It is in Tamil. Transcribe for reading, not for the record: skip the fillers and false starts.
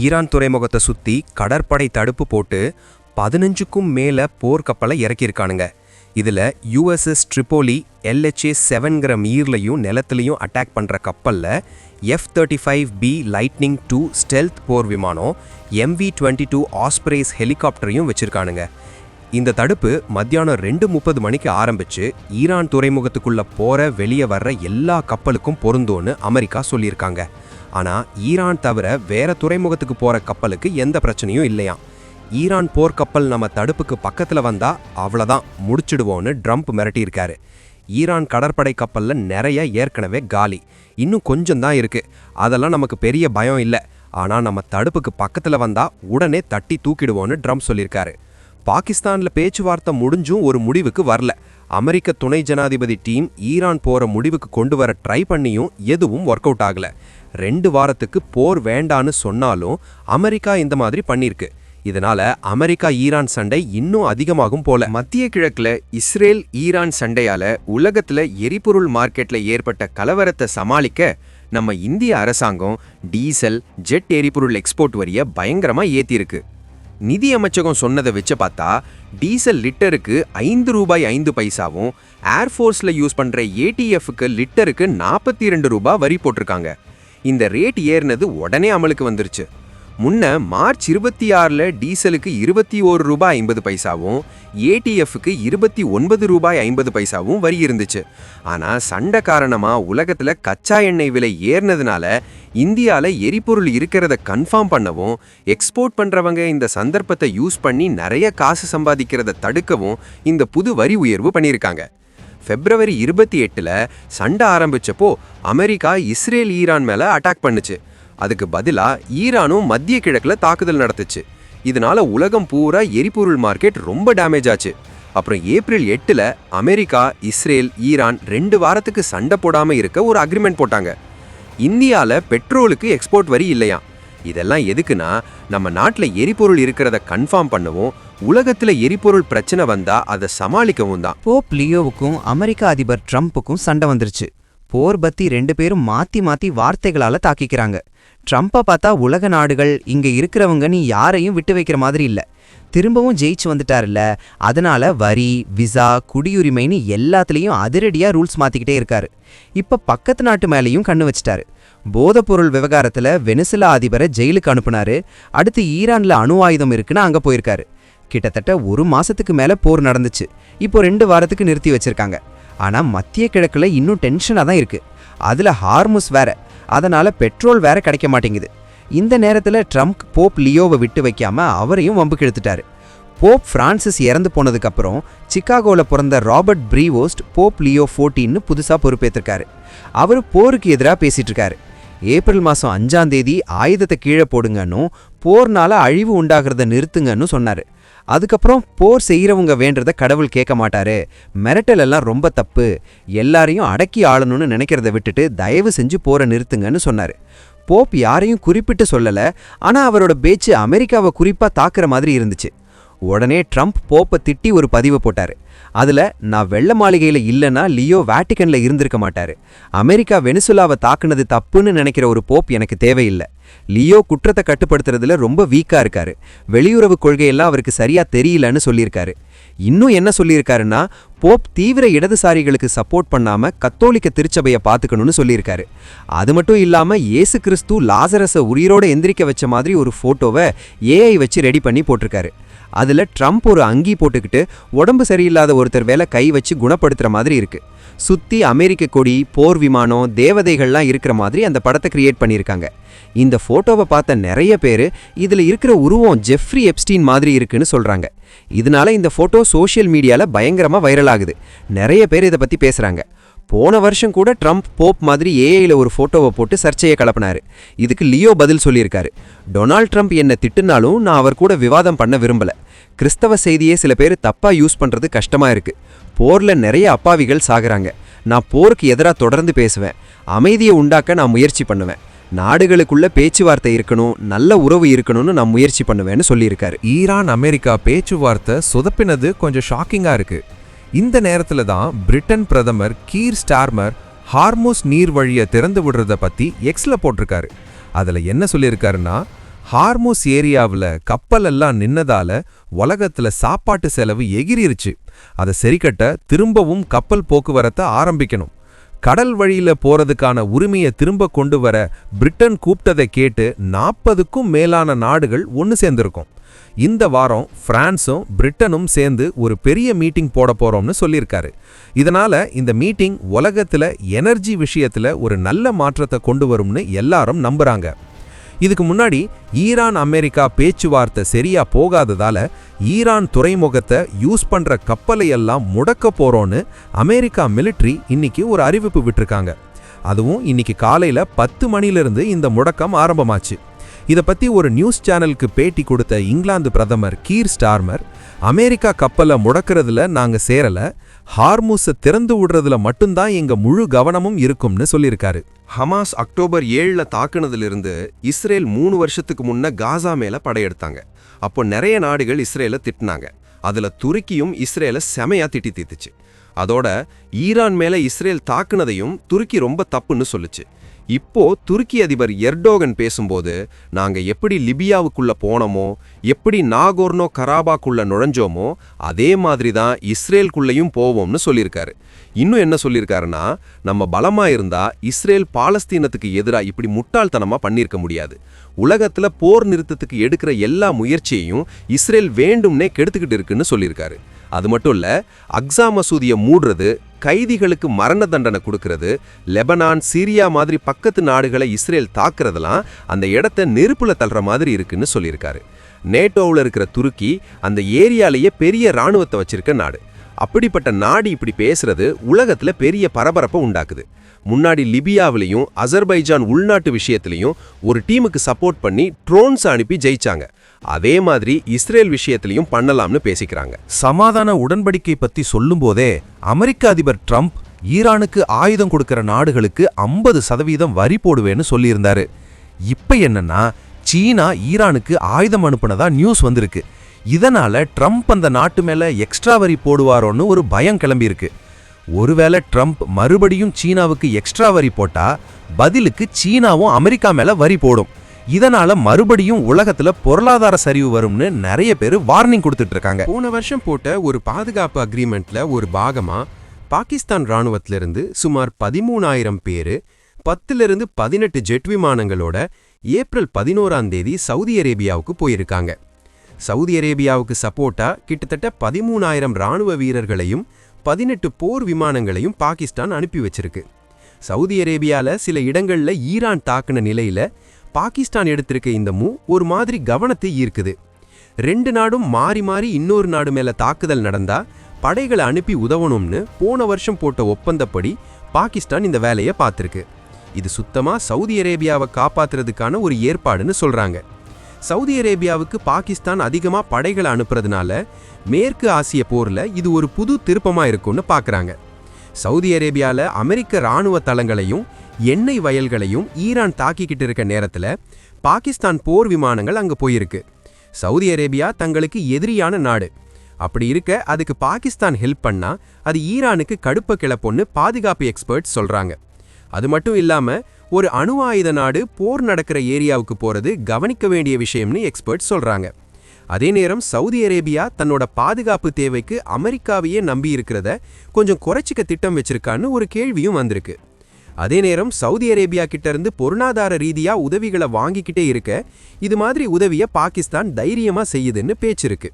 ஈரான் துறைமுகத்தை சுற்றி கடற்படை தடுப்பு போட்டு 15க்கும் மேலே போர்க்கப்பலை இறக்கியிருக்கானுங்க. இதில் USS ட்ரிபோலி LHA-7ங்கிற மீர்லையும் நிலத்துலையும் அட்டாக் பண்ணுற கப்பலில் F-35B லைட்னிங் 2 ஸ்டெல்த் போர் விமானம், MV-22 ஆஸ்பிரேஸ் ஹெலிகாப்டரையும் வச்சுருக்கானுங்க. இந்த தடுப்பு மத்தியானம் 2:30 மணிக்கு ஆரம்பித்து ஈரான் துறைமுகத்துக்குள்ளே போகிற வெளியே வர்ற எல்லா கப்பலுக்கும் பொருந்தோன்னு அமெரிக்கா சொல்லியிருக்காங்க. ஆனால் ஈரான் தவிர வேற துறைமுகத்துக்கு போகிற கப்பலுக்கு எந்த பிரச்சனையும் இல்லையாம். ஈரான் போர்க்கப்பல் நம்ம தடுப்புக்கு பக்கத்தில் வந்தால் அவ்வளோதான் முடிச்சிடுவோன்னு ட்ரம்ப் மிரட்டியிருக்காரு. ஈரான் கடற்படை கப்பலில் நிறைய ஏற்கனவே காலி, இன்னும் கொஞ்சம் தான் இருக்குது. அதெல்லாம் நமக்கு பெரிய பயம் இல்லை. ஆனால் நம்ம தடுப்புக்கு பக்கத்தில் வந்தால் உடனே தட்டி தூக்கிடுவோன்னு ட்ரம்ப் சொல்லியிருக்காரு. பாகிஸ்தானில் பேச்சுவார்த்தை முடிஞ்சும் ஒரு முடிவுக்கு வரல. அமெரிக்க துணை ஜனாதிபதி டீம் ஈரான் போகிற முடிவுக்கு கொண்டு வர ட்ரை பண்ணியும் எதுவும் ஒர்க் அவுட் ஆகலை. 2 வாரத்துக்கு போர் வேண்டான்னு சொன்னாலும் அமெரிக்கா இந்த மாதிரி பண்ணியிருக்கு. இதனால அமெரிக்கா ஈரான் சண்டை இன்னும் அதிகமாகும் போல. மத்திய கிழக்குல இஸ்ரேல் ஈரான் சண்டையால உலகத்துல எரிபொருள் மார்க்கெட்ல ஏற்பட்ட கலவரத்தை சமாளிக்க நம்ம இந்திய அரசாங்கம் டீசல், ஜெட் எரிபொருள் எக்ஸ்போர்ட் வரிய பயங்கரமா ஏத்திருக்கு. நிதி அமைச்சகம் சொன்னதை வச்சு பார்த்தா டீசல் லிட்டருக்கு ₹5.05 ஏர்ஃபோர்ஸ்ல யூஸ் பண்ற ATFக்கு லிட்டருக்கு ₹42 வரி போட்டிருக்காங்க. இந்த ரேட் ஏறினது உடனே அமலுக்கு வந்துருச்சு. முன்ன மார்ச் 26 டீசலுக்கு ₹21.50 ATFக்கு ₹29.50 வரி இருந்துச்சு. ஆனால் சண்டை காரணமாக உலகத்தில் கச்சா எண்ணெய் விலை ஏறினதுனால இந்தியாவில் எரிபொருள் இருக்கிறத கன்ஃபார்ம் பண்ணவும், எக்ஸ்போர்ட் பண்ணுறவங்க இந்த சந்தர்ப்பத்தை யூஸ் பண்ணி நிறைய காசு சம்பாதிக்கிறத தடுக்கவும் இந்த புது வரி உயர்வு பண்ணியிருக்காங்க. February 28 சண்டை ஆரம்பிச்சப்போ அமெரிக்கா இஸ்ரேல் ஈரான் மேலே அட்டாக் பண்ணுச்சு. அதுக்கு பதிலாக ஈரானும் மத்திய கிழக்கில் தாக்குதல் நடத்துச்சு. இதனால உலகம் பூரா எரிபொருள் மார்க்கெட் ரொம்ப டேமேஜ் ஆச்சு. அப்புறம் April 8 அமெரிக்கா, இஸ்ரேல், ஈரான் 2 வாரத்துக்கு சண்டை போடாமல் இருக்க ஒரு அக்ரிமெண்ட் போட்டாங்க. இந்தியாவில் பெட்ரோலுக்கு எக்ஸ்போர்ட் வரி இல்லையா. இதெல்லாம் எதுக்குன்னா நம்ம நாட்டில் எரிபொருள் இருக்கிறத கன்ஃபார்ம் பண்ணவும், உலகத்தில் எரிபொருள் பிரச்சனை வந்தா அதை சமாளிக்கவும் தான். போப் லியோவுக்கும் அமெரிக்க அதிபர் ட்ரம்ப்புக்கும் சண்டை வந்துருச்சு. போர் பத்தி 2 பேரும் மாத்தி மாத்தி வார்த்தைகளால தாக்கிக்கிறாங்க. ட்ரம்ப்பை பார்த்தா உலக நாடுகள் இங்க இருக்கிறவங்க நீ யாரையும் விட்டு வைக்கிற மாதிரி இல்ல, திரும்பவும் ஜெயிச்சு வந்துட்டாருல்ல, அதனால வரி, விசா, குடியுரிமைன்னு எல்லாத்துலேயும் அதிரடியா ரூல்ஸ் மாத்திக்கிட்டே இருக்காரு. இப்ப பக்கத்து நாட்டு மேலேயும் கண்ணு வச்சிட்டாரு. போதைப்பொருள் விவகாரத்துல வெனிசுலா அதிபரை ஜெயிலுக்கு அனுப்புனாரு. அடுத்து ஈரான்ல அணு ஆயுதம் இருக்குன்னு அங்க போயிருக்காரு. கிட்டத்தட்ட 1 மாசத்துக்கு மேல போர் நடந்துச்சு. இப்போ 2 வாரத்துக்கு நிறுத்தி வச்சிருக்காங்க. ஆனா மத்திய கிழக்குல இன்னும் டென்ஷனா தான் இருக்கு. அதுல ஹார்முஸ் வேற, அதனால பெட்ரோல் வேற கிடைக்க மாட்டேங்குது. இந்த நேரத்துல ட்ரம்ப் போப் லியோவை விட்டு வைக்காம அவரையும் வம்புக்கு இழுத்துட்டாரு. போப் பிரான்சிஸ் இறந்து போனதுக்கு அப்புறம் சிகாகோல பிறந்த ராபர்ட் பிரீவோஸ்ட் போப் லியோ 14 புதுசா பொறுப்பேற்றிருக்காரு. அவரு போருக்கு எதிராக பேசிட்டு இருக்காரு. ஏப்ரல் மாதம் 5 ஆயுதத்தை கீழே போடுங்கன்னும் போர்னால அழிவு உண்டாகிறத நிறுத்துங்கன்னு சொன்னாரு. அதுக்கப்புறம் போர் செய்கிறவங்க வேண்டத கடவுள் கேட்க மாட்டாரு, மிரட்டல் எல்லாம் ரொம்ப தப்பு, எல்லாரையும் அடக்கி ஆளணும்னு நினைக்கிறத விட்டுட்டு தயவு செஞ்சு போரை நிறுத்துங்கன்னு சொன்னாரு. போப் யாரையும் குறிப்பிட்டு சொல்லல, ஆனா அவரோட பேச்சு அமெரிக்காவை குறிப்பா தாக்குற மாதிரி இருந்துச்சு. உடனே ட்ரம்ப் போப்பை திட்டி ஒரு பதிவை போட்டாரு. அதுல நான் வெள்ள மாளிகையில இல்லைன்னா லியோ வேட்டிகன்ல இருந்திருக்க மாட்டாரு, அமெரிக்கா வெனிசுலாவை தாக்குனது தப்புன்னு நினைக்கிற ஒரு போப் எனக்கு தேவையில்லை, லியோ குற்றத்தை கட்டுப்படுத்துறதுல ரொம்ப வீக்கா இருக்காரு, வெளியுறவு கொள்கையெல்லாம் அவருக்கு சரியா தெரியலன்னு சொல்லியிருக்காரு. இன்னும் என்ன சொல்லியிருக்காருன்னா, போப் தீவிர இடதுசாரிகளுக்கு சப்போர்ட் பண்ணாம கத்தோலிக்க திருச்சபையை பார்த்துக்கணும்னு சொல்லியிருக்காரு. அது மட்டும் இல்லாம இயேசு கிறிஸ்து லாசரஸை உயிரோட எந்திரிக்க வச்ச மாதிரி ஒரு போட்டோவை AI வச்சு ரெடி பண்ணி போட்டிருக்காரு. அதுல ட்ரம்ப் ஒரு அங்கி போட்டுக்கிட்டு உடம்பு சரியில்லாத ஒருத்தர் வேலை கை வச்சு குணப்படுத்துற மாதிரி இருக்கு. சுத்தி அமெரிக்க கொடி, போர் விமானம், தேவதைகள்லாம் இருக்கிற மாதிரி அந்த படத்தை கிரியேட் பண்ணியிருக்காங்க. இந்த போட்டோவை பார்த்த நிறைய பேர் இதுல இருக்கிற உருவம் ஜெஃப்ரி எப்ஸ்டீன் மாதிரி இருக்குன்னு சொல்றாங்க. இதனால இந்த போட்டோ சோஷியல் மீடியால பயங்கரமா வைரல் ஆகுது. நிறைய பேர் இதை பத்தி பேசுறாங்க. போன வருஷம் கூட ட்ரம்ப் போப் மாதிரி AIல ஒரு போட்டோவை போட்டு சர்ச்சையை கலப்பினாரு. இதுக்கு லியோ பதில் சொல்லியிருக்காரு. டொனால்ட் ட்ரம்ப் என்ன திட்டுனாலும் நான் அவர் கூட விவாதம் பண்ண விரும்பல. கிறிஸ்தவ செய்தியே சில பேர் தப்பா யூஸ் பண்றது கஷ்டமா இருக்கு. போர்ல நிறைய அப்பாவிகள் சாகுறாங்க. நான் போருக்கு எதிராக தொடர்ந்து பேசுவேன். அமைதியை உண்டாக்க நான் முயற்சி பண்ணுவேன். நாடுகளுக்குள்ள பேச்சுவார்த்தை இருக்கணும், நல்ல உறவு இருக்கணும்னு நான் முயற்சி பண்ணுவேன்னு சொல்லியிருக்காரு. ஈரான் அமெரிக்கா பேச்சுவார்த்தை சொதப்பினது கொஞ்சம் ஷாக்கிங்கா இருக்கு. இந்த நேரத்துல தான் பிரிட்டன் பிரதமர் கீர் ஸ்டார்மர் ஹார்முஸ் நீர் வழியை திறந்து விடுறத பத்தி எக்ஸ்ல போட்டிருக்காரு. அதுல என்ன சொல்லியிருக்காருன்னா, ஹார்மோஸ் ஏரியாவில் கப்பல் எல்லாம் நின்னதால உலகத்துல சாப்பாட்டு செலவு எகிரிருச்சு. அதை சரிக்கட்ட திரும்பவும் கப்பல் போக்குவரத்தை ஆரம்பிக்கணும். கடல் வழியில போறதுக்கான உரிமையை திரும்ப கொண்டு வர பிரிட்டன் கூப்பிட்டதை கேட்டு 40க்கும் மேலான நாடுகள் ஒன்று சேர்ந்திருக்கும். இந்த வாரம் பிரான்ஸும் பிரிட்டனும் சேர்ந்து ஒரு பெரிய மீட்டிங் போட போறோம்னு சொல்லியிருக்காரு. இதனால இந்த மீட்டிங் உலகத்துல எனர்ஜி விஷயத்துல ஒரு நல்ல மாற்றத்தை கொண்டு வரும்னு எல்லாரும் நம்புறாங்க. இதுக்கு முன்னாடி ஈரான் அமெரிக்கா பேச்சுவார்த்தை சரியா போகாததால ஈரான் துறைமுகத்தை யூஸ் பண்ற கப்பலை எல்லாம் முடக்க போறோன்னு அமெரிக்கா மிலிட்ரி இன்னைக்கு ஒரு அறிவிப்பு விட்டிருக்காங்க. அதுவும் இன்னைக்கு காலையில 10 மணிலிருந்து இந்த முடக்கம் ஆரம்பமாச்சு. இதை பத்தி ஒரு நியூஸ் சேனலுக்கு பேட்டி கொடுத்த இங்கிலாந்து பிரதமர் கீர் ஸ்டார்மர், அமெரிக்கா கப்பலை முடக்கிறதுல நாங்க சேரல, ஹார்மூஸை திறந்து விடுறதுல மட்டும்தான் எங்க முழு கவனமும் இருக்கும்னு சொல்லியிருக்காரு. ஹமாஸ் அக்டோபர் 7ல தாக்குனதிலிருந்து இஸ்ரேல் 3 வருஷத்துக்கு முன்ன காசா மேல படையெடுத்தாங்க. அப்போ நிறைய நாடுகள் இஸ்ரேலை திட்டினாங்க. அதுல துருக்கியும் இஸ்ரேலை செமையா திட்டி தீத்துச்சு. அதோட ஈரான் மேல இஸ்ரேல் தாக்குனதையும் துருக்கி ரொம்ப தப்புன்னு சொல்லுச்சு. இப்போ துருக்கி அதிபர் எர்டோகன் பேசும்போது, நாங்க எப்படி லிபியாவுக்குள்ள போனோமோ, எப்படி நாகோர்னோ கராபாக்குள்ள நுழைஞ்சோமோ அதே மாதிரி தான் இஸ்ரேலுக்குள்ளேயும் போவோம்னு சொல்லியிருக்காரு. இன்னும் என்ன சொல்லியிருக்காருன்னா, நம்ம பலமா இருந்தா இஸ்ரேல் பாலஸ்தீனத்துக்கு எதிராக இப்படி முட்டாள்தனமா பண்ணியிருக்க முடியாது. உலகத்துல போர் நிறுத்தத்துக்கு எடுக்கிற எல்லா முயற்சியையும் இஸ்ரேல் வேண்டும்னே கெடுத்துக்கிட்டு இருக்குன்னு சொல்லியிருக்காரு. அது மட்டும் இல்ல, அக்ஸா மசூதியை மூடுறது, கைதிகளுக்கு மரண தண்டனை கொடுக்கறது, லெபனான் சிரியா மாதிரி பக்கத்து நாடுகளை இஸ்ரேல் தாக்குறதெல்லாம் அந்த இடத்த நெருப்புல தள்ளுற மாதிரி இருக்குன்னு சொல்லியிருக்காரு. நேட்டோவில் இருக்கிற துருக்கி அந்த ஏரியாலேயே பெரிய இராணுவத்தை வச்சிருக்க நாடு. அப்படிப்பட்ட நாடு இப்படி பேசுறது உலகத்துல பெரிய பரபரப்பை உண்டாக்குது. முன்னாடி லிபியாவிலையும் அசர்பைஜான் உள்நாட்டு விஷயத்திலையும் ஒரு டீமுக்கு சப்போர்ட் பண்ணி ட்ரோன்ஸ் அனுப்பி ஜெயிச்சாங்க. அதே மாதிரி இஸ்ரேல் விஷயத்திலையும் பண்ணலாம்னு பேசிக்கிறாங்க. சமாதான உடன்படிக்கை பத்தி சொல்லும்போதே அமெரிக்க அதிபர் ட்ரம்ப் ஈரானுக்கு ஆயுதம் கொடுக்கிற நாடுகளுக்கு 50% வரி போடுவேன்னு சொல்லியிருந்தாரு. இப்ப என்னன்னா, சீனா ஈரானுக்கு ஆயுதம் அனுப்புனதா நியூஸ் வந்திருக்கு. இதனால ட்ரம்ப் அந்த நாட்டு மேல எக்ஸ்ட்ரா வரி போடுவாரோன்னு ஒரு பயம் கிளம்பியிருக்கு. ஒருவேளை ட்ரம்ப் மறுபடியும் சீனாவுக்கு எக்ஸ்ட்ரா வரி போட்டா பதிலுக்கு சீனாவும் அமெரிக்கா மேல வரி போடும். இதனால மறுபடியும் உலகத்துல பொருளாதார சரிவு வரும்னு நிறைய பேர் வார்னிங் கொடுத்துட்டு இருக்காங்க. போன வருஷம் போட்ட ஒரு பாதுகாப்பு அக்ரிமெண்ட்ல ஒரு பாகமா பாகிஸ்தான் ராணுவத்திலிருந்து சுமார் 13,000 பேரு 10லிருந்து 18 ஜெட் விமானங்களோட ஏப்ரல் 11ஆம் தேதி சவுதி அரேபியாவுக்கு போயிருக்காங்க. சவுதி அரேபியாவுக்கு சப்போர்ட்டா கிட்டத்தட்ட 13,000 ராணுவ வீரர்களையும் 18 போர் விமானங்களையும் பாகிஸ்தான் அனுப்பி வச்சிருக்கு. சவுதி அரேபியால சில இடங்கள்ல ஈரான் தாக்குன நிலையில பாகிஸ்தான் எடுத்திருக்க இந்த ஒரு மாதிரி கவனத்தை ஈர்க்குது. 2 நாடும் மாறி மாறி இன்னொரு நாடு மேல தாக்குதல் நடந்தா படைகளை அனுப்பி உதவணும்னு போன வருஷம் போட்ட ஒப்பந்தப்படி பாகிஸ்தான் இந்த வேலையை பார்த்திருக்கு. இது சுத்தமா சவுதி அரேபியாவை காப்பாத்துறதுக்கான ஒரு ஏற்பாடுன்னு சொல்றாங்க. சவுதி அரேபியாவுக்கு பாகிஸ்தான் அதிகமா படைகளை அனுப்புறதுனால மேற்கு ஆசிய போர்ல இது ஒரு புது திருப்பமா இருக்கும்னு பார்க்கறாங்க. சவுதி அரேபியால அமெரிக்க ராணுவ தளங்களையும் எண்ணெய் வயல்களையும் ஈரான் தாக்கிக்கிட்டு இருக்க நேரத்துல பாகிஸ்தான் போர் விமானங்கள் அங்க போயிருக்கு. சவுதி அரேபியா தங்களுக்கு எதிரியான நாடு. அப்படி இருக்க அதுக்கு பாகிஸ்தான் ஹெல்ப் பண்ணா அது ஈரானுக்கு கடுப்ப கிளப்பொன்னு பாதுகாப்பு எக்ஸ்பர்ட்ஸ் சொல்றாங்க. அது மட்டும் இல்லாம ஒரு அணு ஆயுத நாடு போர் நடக்கிற ஏரியாவுக்கு போறது கவனிக்க வேண்டிய விஷயம்னு எக்ஸ்பர்ட்ஸ் சொல்றாங்க. அதே நேரம் சவுதி அரேபியா தன்னோட பாதுகாப்பு தேவைக்கு அமெரிக்காவையே நம்பி இருக்கிறத கொஞ்சம் குறைச்சிக்க திட்டம் வச்சிருக்கான்னு ஒரு கேள்வியும் வந்திருக்கு. அதே நேரம் சவுதி அரேபியா கிட்ட இருந்து பொருளாதார ரீதியா உதவிகளை வாங்கிக்கிட்டே இருக்க இது மாதிரி உதவியை பாகிஸ்தான் தைரியமா செய்யுதுன்னு பேச்சிருக்கு.